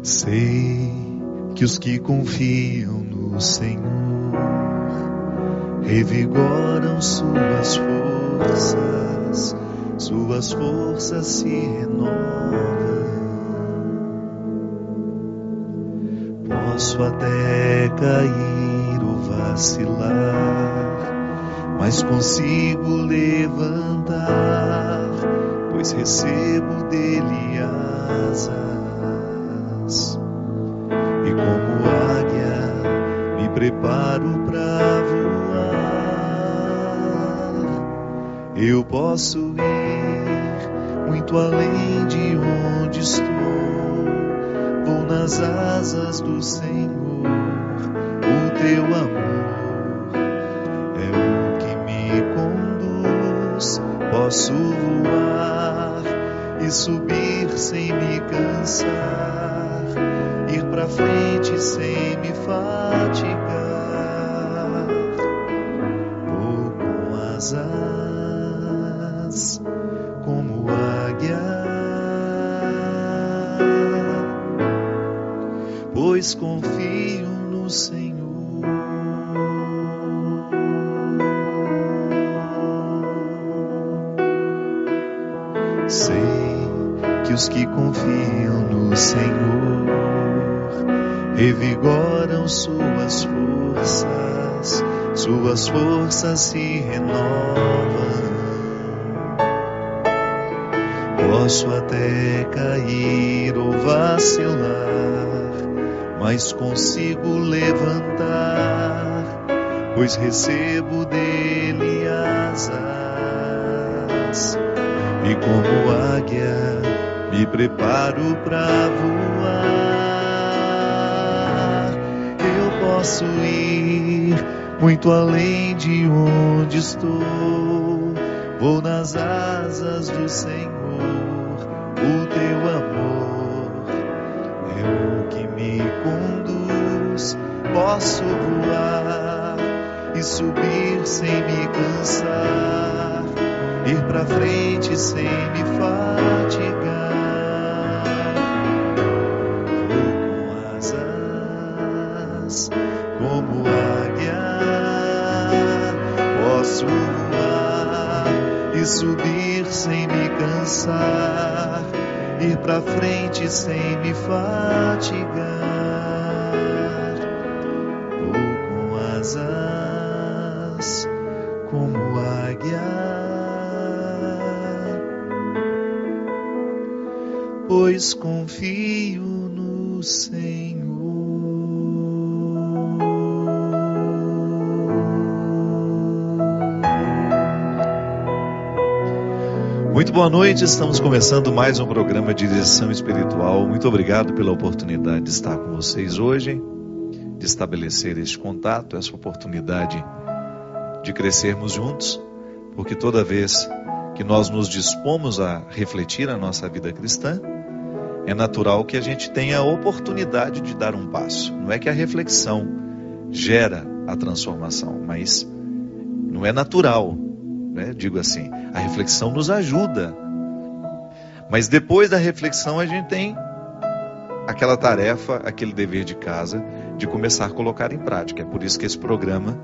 Sei que os que confiam no Senhor revigoram suas forças se renovam. Posso até cair ou vacilar, mas consigo levantar, pois recebo dele asas. E como águia me preparo para voar. Eu posso ir muito além de onde estou. Vou nas asas do Senhor. O teu amor é o que me conduz. Posso voar e subir sem me cansar, ir pra frente sem me fatigar. Vou com asas como águia, pois confio no Senhor. Sei que os que confiam no Senhor revigoram suas forças se renovam. Posso até cair ou vacilar, mas consigo levantar, pois recebo dele asas. E como águia me preparo para voar. Eu posso ir muito além de onde estou. Vou nas asas do Senhor. O teu amor é o que me conduz. Posso voar e subir sem me cansar, ir pra frente sem me fatigar. Vou com asas como águia. Posso voar e subir sem me cansar, ir pra frente sem me fatigar. Vou com asas como águia, pois confio no Senhor. Muito boa noite, estamos começando mais um programa de direção espiritual. Muito obrigado pela oportunidade de estar com vocês hoje, de estabelecer este contato, essa oportunidade de crescermos juntos, porque toda vez que nós nos dispomos a refletir a nossa vida cristã, é natural que a gente tenha a oportunidade de dar um passo. Não é que a reflexão gera a transformação, mas não é natural, né? Digo assim, a reflexão nos ajuda. Mas depois da reflexão a gente tem aquela tarefa, aquele dever de casa, de começar a colocar em prática. É por isso que esse programa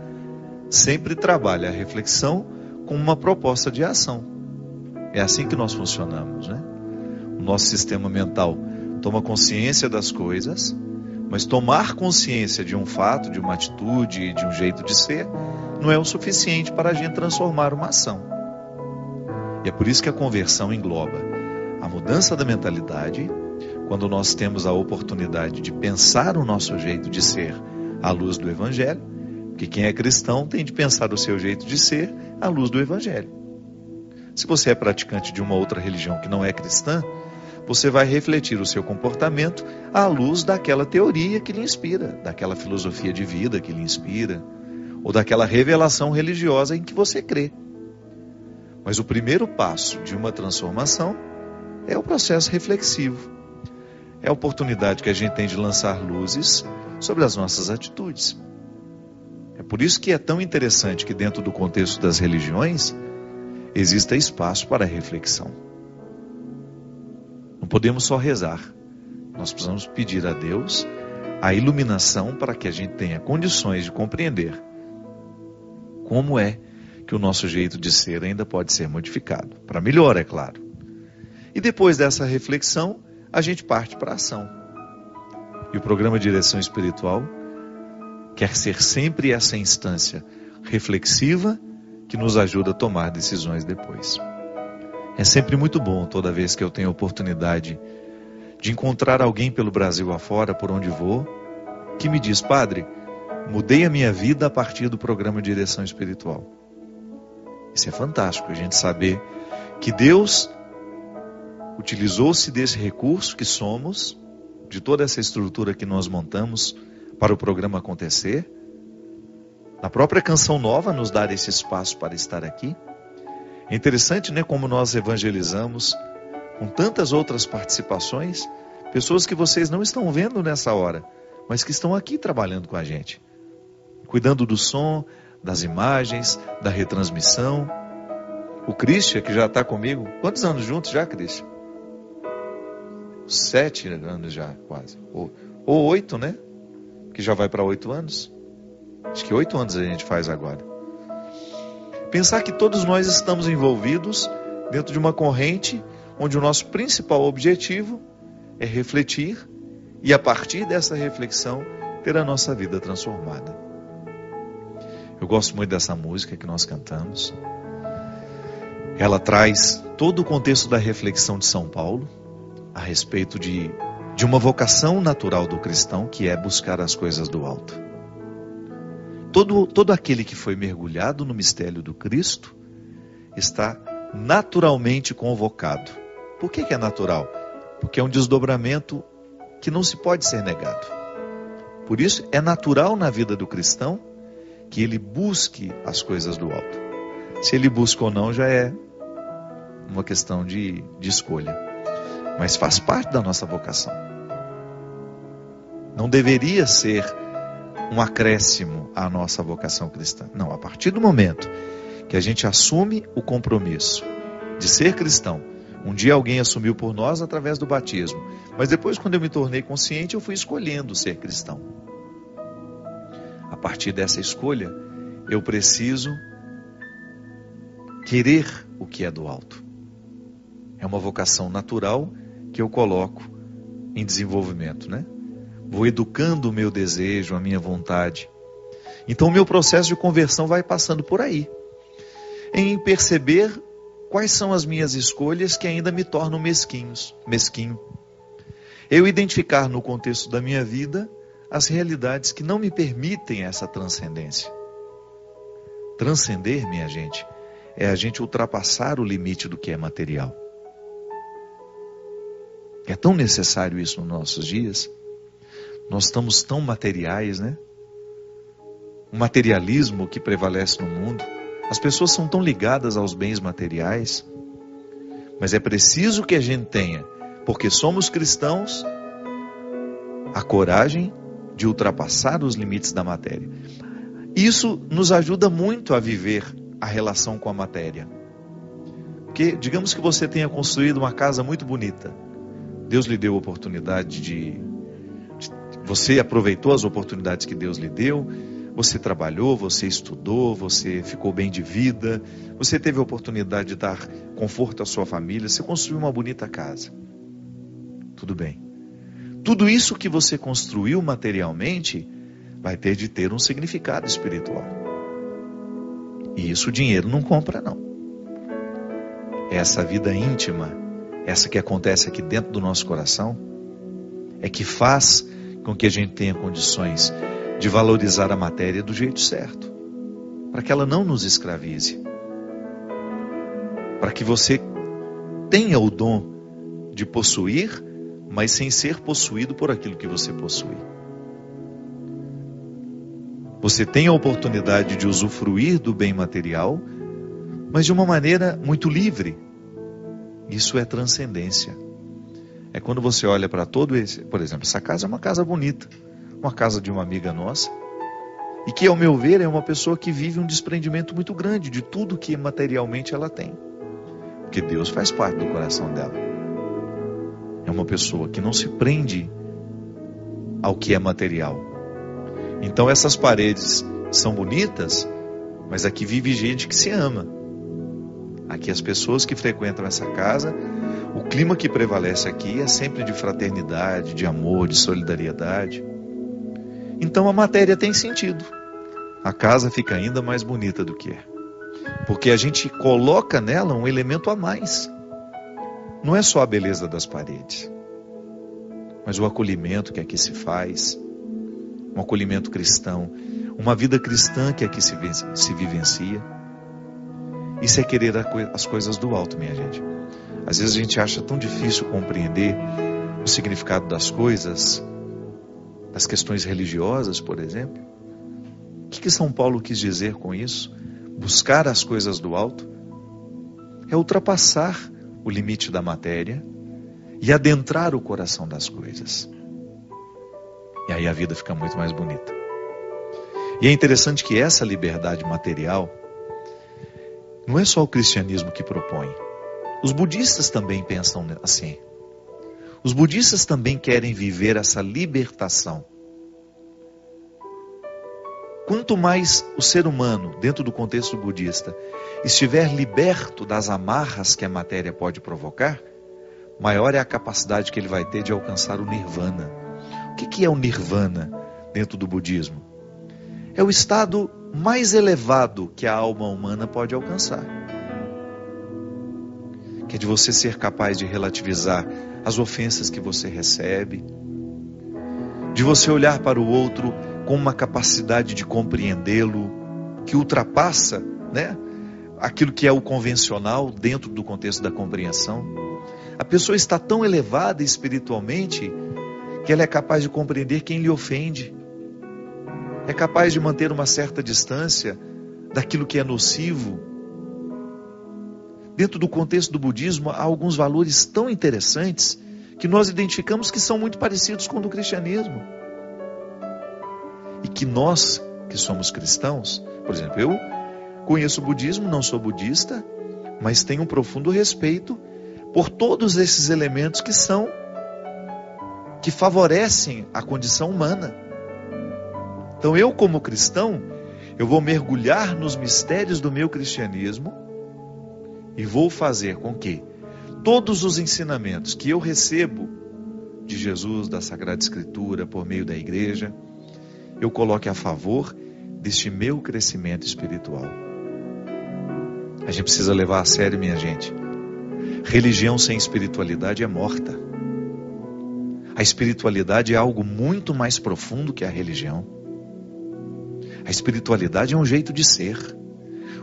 sempre trabalha a reflexão com uma proposta de ação. É assim que nós funcionamos, né? O nosso sistema mental toma consciência das coisas, mas tomar consciência de um fato, de uma atitude, de um jeito de ser, não é o suficiente para a gente transformar uma ação. E é por isso que a conversão engloba a mudança da mentalidade, quando nós temos a oportunidade de pensar o nosso jeito de ser à luz do Evangelho, porque quem é cristão tem de pensar o seu jeito de ser à luz do Evangelho. Se você é praticante de uma outra religião que não é cristã, você vai refletir o seu comportamento à luz daquela teoria que lhe inspira, daquela filosofia de vida que lhe inspira, ou daquela revelação religiosa em que você crê. Mas o primeiro passo de uma transformação é o processo reflexivo. É a oportunidade que a gente tem de lançar luzes sobre as nossas atitudes. É por isso que é tão interessante que dentro do contexto das religiões exista espaço para a reflexão. Não podemos só rezar, Nós precisamos pedir a Deus a iluminação para que a gente tenha condições de compreender como é que o nosso jeito de ser ainda pode ser modificado. Para melhor, é claro. E depois dessa reflexão, a gente parte para a ação. E o programa Direção Espiritual quer ser sempre essa instância reflexiva que nos ajuda a tomar decisões depois. É sempre muito bom, toda vez que eu tenho a oportunidade de encontrar alguém pelo Brasil afora, por onde vou, que me diz: padre, mudei a minha vida a partir do programa Direção Espiritual. Isso é fantástico, a gente saber que Deus utilizou-se desse recurso que somos, de toda essa estrutura que nós montamos para o programa acontecer. Na própria Canção Nova nos dar esse espaço para estar aqui. É interessante, né, como nós evangelizamos com tantas outras participações, pessoas que vocês não estão vendo nessa hora, mas que estão aqui trabalhando com a gente, cuidando do som, das imagens, da retransmissão. O Christian, que já está comigo, quantos anos juntos já, Christian? 7 anos já, quase. Ou 8, né? Que já vai para 8 anos. Acho que 8 anos a gente faz agora. Pensar que todos nós estamos envolvidos dentro de uma corrente onde o nosso principal objetivo é refletir e, a partir dessa reflexão, ter a nossa vida transformada. Eu gosto muito dessa música que nós cantamos. Ela traz todo o contexto da reflexão de São Paulo a respeito de uma vocação natural do cristão, que é buscar as coisas do alto. Todo aquele que foi mergulhado no mistério do Cristo está naturalmente convocado. Por que é natural? Porque é um desdobramento que não se pode ser negado. Por isso é natural na vida do cristão que ele busque as coisas do alto. Se ele busca ou não já é uma questão de escolha. Mas faz parte da nossa vocação. Não deveria ser um acréscimo à nossa vocação cristã. Não, a partir do momento que a gente assume o compromisso de ser cristão, um dia alguém assumiu por nós através do batismo, mas depois, quando eu me tornei consciente, eu fui escolhendo ser cristão. A partir dessa escolha, eu preciso querer o que é do alto. É uma vocação natural que eu coloco em desenvolvimento, né? Vou educando o meu desejo, a minha vontade. Então o meu processo de conversão vai passando por aí, em perceber quais são as minhas escolhas que ainda me tornam mesquinho. Eu identificar no contexto da minha vida as realidades que não me permitem essa transcendência. Transcender, minha gente, é a gente ultrapassar o limite do que é material. É tão necessário isso nos nossos dias. Nós estamos tão materiais, né? O materialismo que prevalece no mundo. As pessoas são tão ligadas aos bens materiais. Mas é preciso que a gente tenha, porque somos cristãos, a coragem de ultrapassar os limites da matéria. Isso nos ajuda muito a viver a relação com a matéria. Porque, digamos que você tenha construído uma casa muito bonita. Deus lhe deu a oportunidade você aproveitou as oportunidades que Deus lhe deu, você trabalhou, você estudou, você ficou bem de vida, você teve a oportunidade de dar conforto à sua família, você construiu uma bonita casa. Tudo bem. Tudo isso que você construiu materialmente vai ter de ter um significado espiritual. E isso o dinheiro não compra, não. Essa vida íntima, essa que acontece aqui dentro do nosso coração, é que faz com que a gente tenha condições de valorizar a matéria do jeito certo, para que ela não nos escravize, para que você tenha o dom de possuir, mas sem ser possuído por aquilo que você possui. Você tem a oportunidade de usufruir do bem material, mas de uma maneira muito livre. Isso é transcendência. É quando você olha para todo esse... Por exemplo, essa casa é uma casa bonita, uma casa de uma amiga nossa, e que, ao meu ver, é uma pessoa que vive um desprendimento muito grande de tudo que materialmente ela tem. Porque Deus faz parte do coração dela. É uma pessoa que não se prende ao que é material. Então essas paredes são bonitas, mas aqui vive gente que se ama. Aqui as pessoas que frequentam essa casa, o clima que prevalece aqui é sempre de fraternidade, de amor, de solidariedade. Então a matéria tem sentido. A casa fica ainda mais bonita do que é. Porque a gente coloca nela um elemento a mais. Não é só a beleza das paredes, mas o acolhimento que aqui se faz, um acolhimento cristão, uma vida cristã que aqui se vivencia. Isso é querer as coisas do alto, minha gente. Às vezes a gente acha tão difícil compreender o significado das coisas, das questões religiosas, por exemplo. O que São Paulo quis dizer com isso? Buscar as coisas do alto é ultrapassar o limite da matéria e adentrar o coração das coisas. E aí a vida fica muito mais bonita. E é interessante que essa liberdade material não é só o cristianismo que propõe. Os budistas também pensam assim. Os budistas também querem viver essa libertação. Quanto mais o ser humano, dentro do contexto budista, estiver liberto das amarras que a matéria pode provocar, maior é a capacidade que ele vai ter de alcançar o nirvana. O que é o nirvana dentro do budismo? É o estado mais elevado que a alma humana pode alcançar. Que é de você ser capaz de relativizar as ofensas que você recebe, de você olhar para o outro com uma capacidade de compreendê-lo, que ultrapassa, aquilo que é o convencional dentro do contexto da compreensão. A pessoa está tão elevada espiritualmente que ela é capaz de compreender quem lhe ofende. É capaz de manter uma certa distância daquilo que é nocivo. Dentro do contexto do budismo, há alguns valores tão interessantes que nós identificamos que são muito parecidos com o do cristianismo. E que nós, que somos cristãos, por exemplo, eu conheço o budismo, não sou budista, mas tenho um profundo respeito por todos esses elementos que favorecem a condição humana. Então eu, como cristão, eu vou mergulhar nos mistérios do meu cristianismo e vou fazer com que todos os ensinamentos que eu recebo de Jesus, da Sagrada Escritura, por meio da igreja, eu coloque a favor deste meu crescimento espiritual. A gente precisa levar a sério, minha gente. Religião sem espiritualidade é morta. A espiritualidade é algo muito mais profundo que a religião. A espiritualidade é um jeito de ser.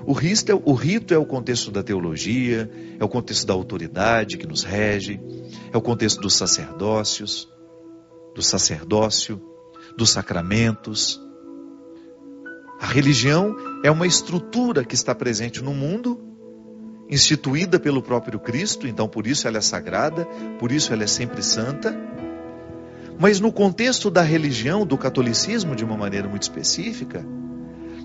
O rito é o contexto da teologia, é o contexto da autoridade que nos rege, é o contexto dos sacerdócio, dos sacramentos. A religião é uma estrutura que está presente no mundo, instituída pelo próprio Cristo, então por isso ela é sagrada, por isso ela é sempre santa. Mas no contexto da religião, do catolicismo de uma maneira muito específica,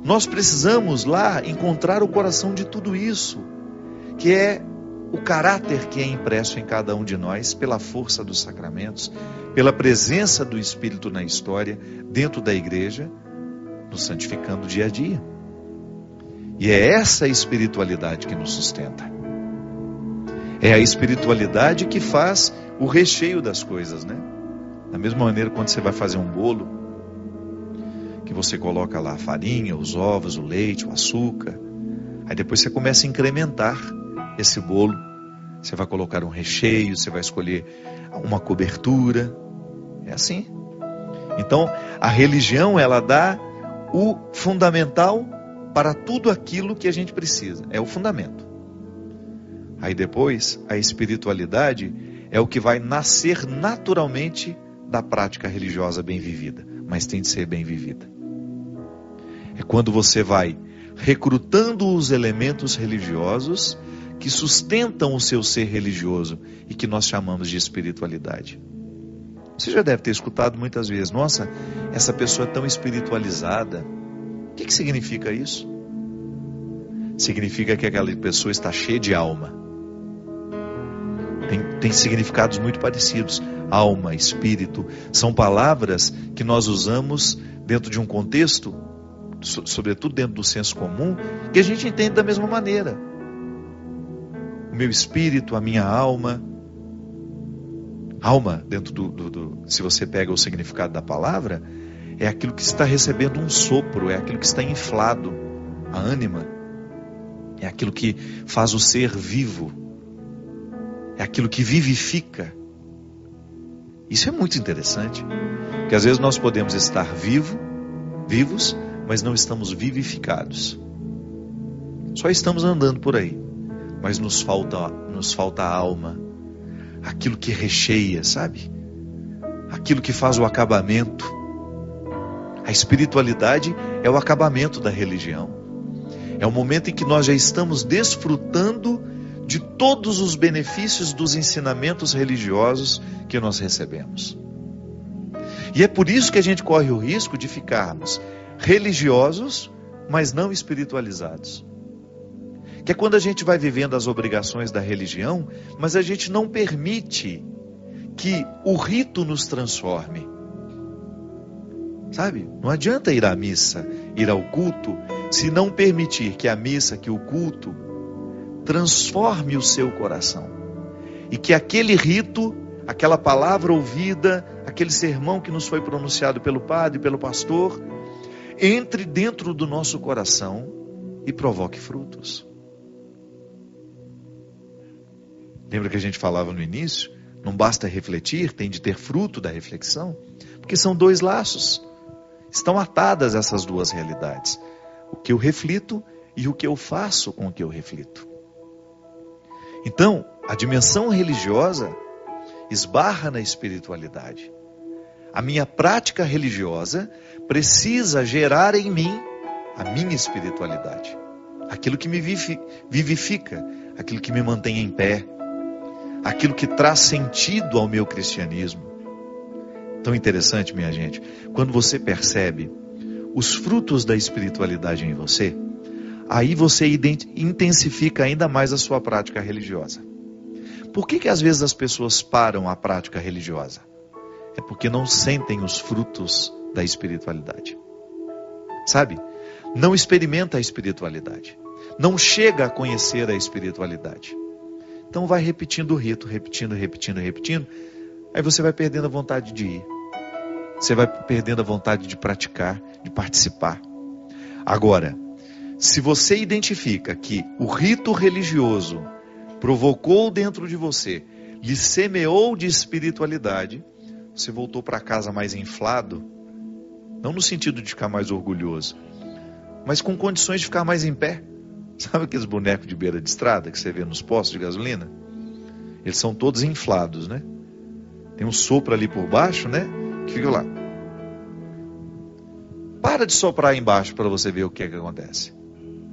nós precisamos lá encontrar o coração de tudo isso, que é o caráter que é impresso em cada um de nós pela força dos sacramentos, pela presença do Espírito na história, dentro da igreja, nos santificando dia a dia. E é essa espiritualidade que nos sustenta. É a espiritualidade que faz o recheio das coisas, Da mesma maneira, quando você vai fazer um bolo, que você coloca lá a farinha, os ovos, o leite, o açúcar, aí depois você começa a incrementar esse bolo. Você vai colocar um recheio, você vai escolher uma cobertura. É assim. Então, a religião, ela dá o fundamental para tudo aquilo que a gente precisa. É o fundamento. Aí depois, a espiritualidade é o que vai nascer naturalmente da prática religiosa bem vivida. Mas tem de ser bem vivida. É quando você vai recrutando os elementos religiosos que sustentam o seu ser religioso e que nós chamamos de espiritualidade. Você já deve ter escutado muitas vezes: nossa, essa pessoa é tão espiritualizada. O que significa isso? Significa que aquela pessoa está cheia de alma. têm significados muito parecidos. Alma, espírito, são palavras que nós usamos dentro de um contexto, sobretudo dentro do senso comum, que a gente entende da mesma maneira. O meu espírito, a minha alma. Alma, dentro se você pega o significado da palavra, é aquilo que está recebendo um sopro, é aquilo que está inflado, a ânima. É aquilo que faz o ser vivo. É aquilo que vivifica. Isso é muito interessante. Porque às vezes nós podemos estar vivos, mas não estamos vivificados. Só estamos andando por aí. Mas nos falta a alma. Aquilo que recheia, sabe? Aquilo que faz o acabamento. A espiritualidade é o acabamento da religião. É o momento em que nós já estamos desfrutando de todos os benefícios dos ensinamentos religiosos que nós recebemos. E é por isso que a gente corre o risco de ficarmos religiosos, mas não espiritualizados. Que é quando a gente vai vivendo as obrigações da religião, mas a gente não permite que o rito nos transforme. Sabe? Não adianta ir à missa, ir ao culto, se não permitir que a missa, que o culto, transforme o seu coração. E que aquele rito, aquela palavra ouvida, aquele sermão que nos foi pronunciado pelo padre, pelo pastor, entre dentro do nosso coração e provoque frutos. Lembra que a gente falava no início? Não basta refletir, tem de ter fruto da reflexão. Porque são dois laços. Estão atadas essas duas realidades. O que eu reflito e o que eu faço com o que eu reflito. Então, a dimensão religiosa esbarra na espiritualidade. A minha prática religiosa precisa gerar em mim a minha espiritualidade. Aquilo que me vivifica, aquilo que me mantém em pé, aquilo que traz sentido ao meu cristianismo. Tão interessante, minha gente, quando você percebe os frutos da espiritualidade em você, aí você intensifica ainda mais a sua prática religiosa. Por que às vezes as pessoas param a prática religiosa? É porque não sentem os frutos da espiritualidade. Sabe? Não experimenta a espiritualidade. Não chega a conhecer a espiritualidade. Então vai repetindo o rito, repetindo. Aí você vai perdendo a vontade de ir. Você vai perdendo a vontade de praticar, de participar. Agora, se você identifica que o rito religioso provocou dentro de você, lhe semeou de espiritualidade, você voltou para casa mais inflado, não no sentido de ficar mais orgulhoso, mas com condições de ficar mais em pé. Sabe aqueles bonecos de beira de estrada que você vê nos postos de gasolina? Eles são todos inflados, né? Tem um sopro ali por baixo, né? Que fica lá. Para de soprar aí embaixo para você ver o que é que acontece.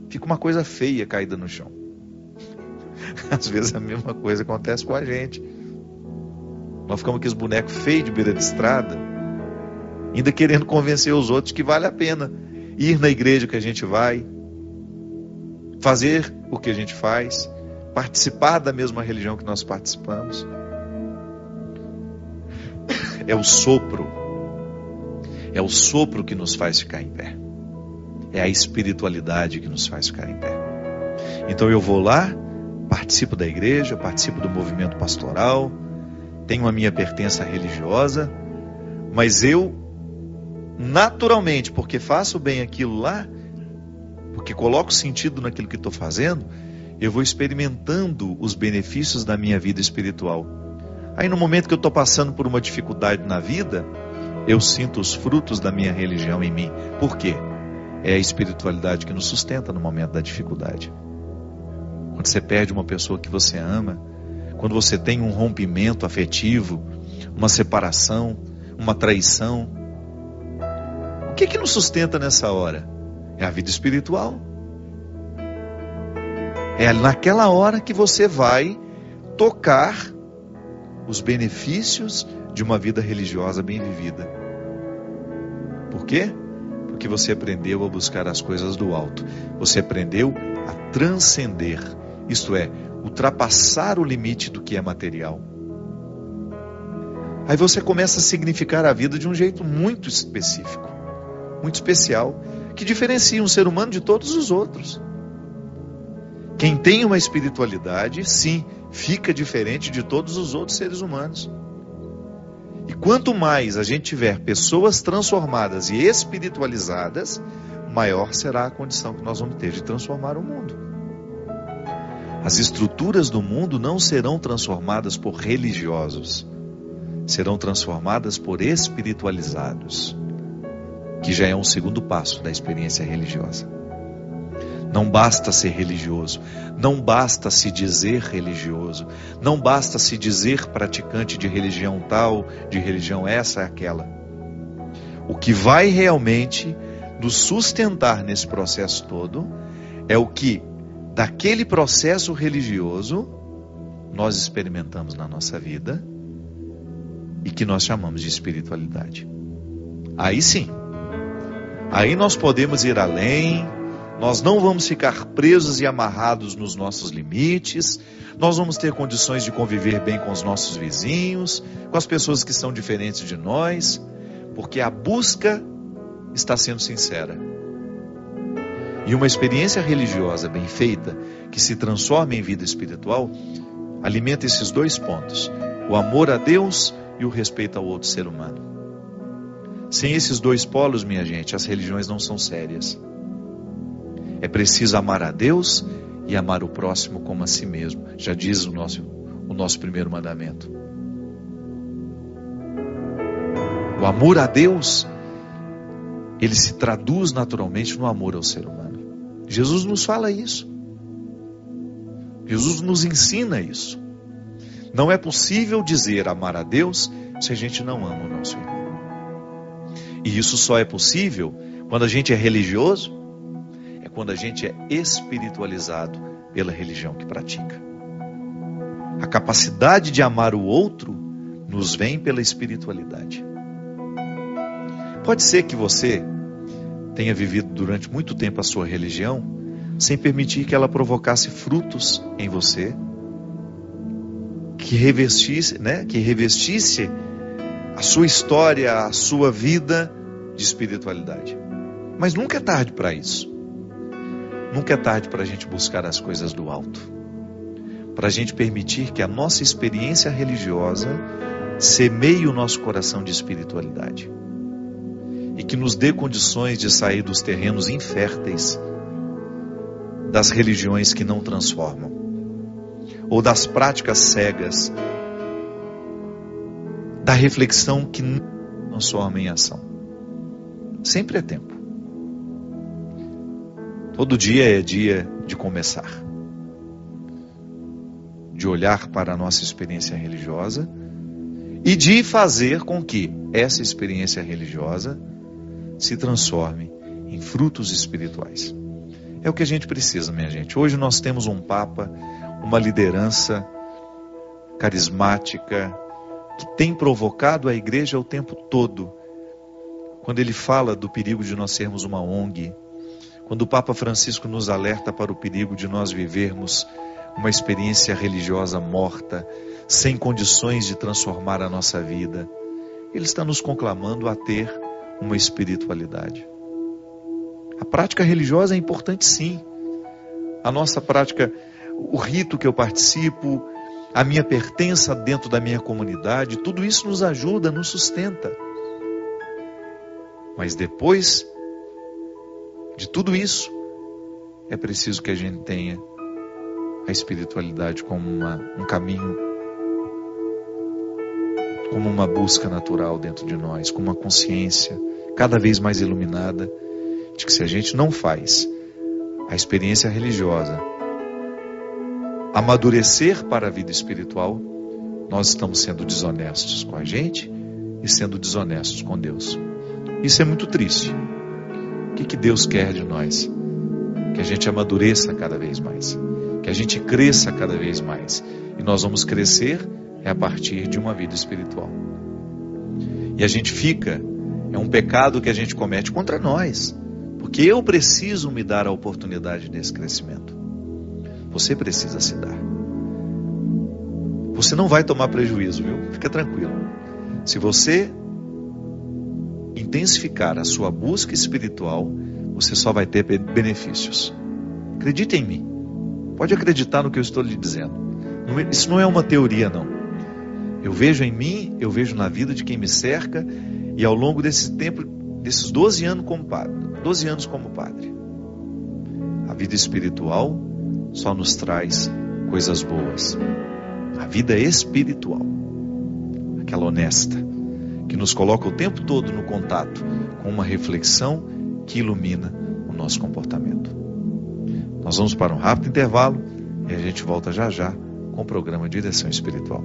Fica uma coisa feia caída no chão. Às vezes a mesma coisa acontece com a gente. Nós ficamos aqueles bonecos feios de beira de estrada, ainda querendo convencer os outros que vale a pena ir na igreja que a gente vai, fazer o que a gente faz, participar da mesma religião que nós participamos. É o sopro que nos faz ficar em pé. É a espiritualidade que nos faz ficar em pé. Então eu vou lá, participo da igreja, participo do movimento pastoral, tenho a minha pertença religiosa, mas eu, naturalmente, porque faço bem aquilo lá, porque coloco sentido naquilo que estou fazendo, eu vou experimentando os benefícios da minha vida espiritual. Aí no momento que eu estou passando por uma dificuldade na vida, eu sinto os frutos da minha religião em mim. Por quê? É a espiritualidade que nos sustenta no momento da dificuldade. Quando você perde uma pessoa que você ama, quando você tem um rompimento afetivo, uma separação, uma traição, o que nos sustenta nessa hora? É a vida espiritual. É naquela hora que você vai tocar os benefícios de uma vida religiosa bem vivida. Por quê? Porque você aprendeu a buscar as coisas do alto. Você aprendeu a transcender. Isto é, ultrapassar o limite do que é material. Aí você começa a significar a vida de um jeito muito específico, muito especial, que diferencia um ser humano de todos os outros. Quem tem uma espiritualidade, sim, fica diferente de todos os outros seres humanos. E quanto mais a gente tiver pessoas transformadas e espiritualizadas, maior será a condição que nós vamos ter de transformar o mundo. As estruturas do mundo não serão transformadas por religiosos, serão transformadas por espiritualizados, que já é um segundo passo da experiência religiosa. Não basta ser religioso, não basta se dizer religioso, não basta se dizer praticante de religião tal, de religião essa, aquela. O que vai realmente nos sustentar nesse processo todo é o que, daquele processo religioso, nós experimentamos na nossa vida e que nós chamamos de espiritualidade. Aí sim, aí nós podemos ir além. Nós não vamos ficar presos e amarrados nos nossos limites. Nós vamos ter condições de conviver bem com os nossos vizinhos, com as pessoas que são diferentes de nós, porque a busca está sendo sincera. E uma experiência religiosa bem feita, que se transforma em vida espiritual, alimenta esses dois pontos: o amor a Deus e o respeito ao outro ser humano. Sem esses dois polos, minha gente, as religiões não são sérias. É preciso amar a Deus e amar o próximo como a si mesmo. Já diz o nosso primeiro mandamento. O amor a Deus, ele se traduz naturalmente no amor ao ser humano. Jesus nos fala isso. Jesus nos ensina isso. Não é possível dizer amar a Deus se a gente não ama o nosso irmão. E isso só é possível quando a gente é religioso, quando a gente é espiritualizado pela religião que pratica. A capacidade de amar o outro nos vem pela espiritualidade. Pode ser que você tenha vivido durante muito tempo a sua religião sem permitir que ela provocasse frutos em você, que revestisse a sua história, a sua vida de espiritualidade. Mas nunca é tarde para isso. Nunca é tarde para a gente buscar as coisas do alto, para a gente permitir que a nossa experiência religiosa semeie o nosso coração de espiritualidade e que nos dê condições de sair dos terrenos inférteis das religiões que não transformam ou das práticas cegas, da reflexão que não transforma em ação. Sempre é tempo. Todo dia é dia de começar, de olhar para a nossa experiência religiosa e de fazer com que essa experiência religiosa se transforme em frutos espirituais. É o que a gente precisa, minha gente. Hoje nós temos um Papa, uma liderança carismática que tem provocado a igreja o tempo todo. Quando ele fala do perigo de nós sermos uma ONG, quando o Papa Francisco nos alerta para o perigo de nós vivermos uma experiência religiosa morta, sem condições de transformar a nossa vida, ele está nos conclamando a ter uma espiritualidade. A prática religiosa é importante, sim. A nossa prática, o rito que eu participo, a minha pertença dentro da minha comunidade, tudo isso nos ajuda, nos sustenta. Mas depois de tudo isso, é preciso que a gente tenha a espiritualidade como um caminho, como uma busca natural dentro de nós, como uma consciência cada vez mais iluminada de que se a gente não faz a experiência religiosa amadurecer para a vida espiritual, nós estamos sendo desonestos com a gente e sendo desonestos com Deus. Isso é muito triste. O que Deus quer de nós? Que a gente amadureça cada vez mais, que a gente cresça cada vez mais. E nós vamos crescer a partir de uma vida espiritual. E a gente é um pecado que a gente comete contra nós, porque eu preciso me dar a oportunidade desse crescimento. Você precisa se dar. Você não vai tomar prejuízo, viu? Fica tranquilo. Se você intensificar a sua busca espiritual, você só vai ter benefícios. Acredite em mim. Pode acreditar no que eu estou lhe dizendo. Isso não é uma teoria, não. Eu vejo em mim, eu vejo na vida de quem me cerca, e ao longo desse tempo, desses 12 anos como padre, a vida espiritual só nos traz coisas boas. A vida espiritual, aquela honesta, que nos coloca o tempo todo no contato com uma reflexão que ilumina o nosso comportamento. Nós vamos para um rápido intervalo e a gente volta já já com o programa Direção Espiritual.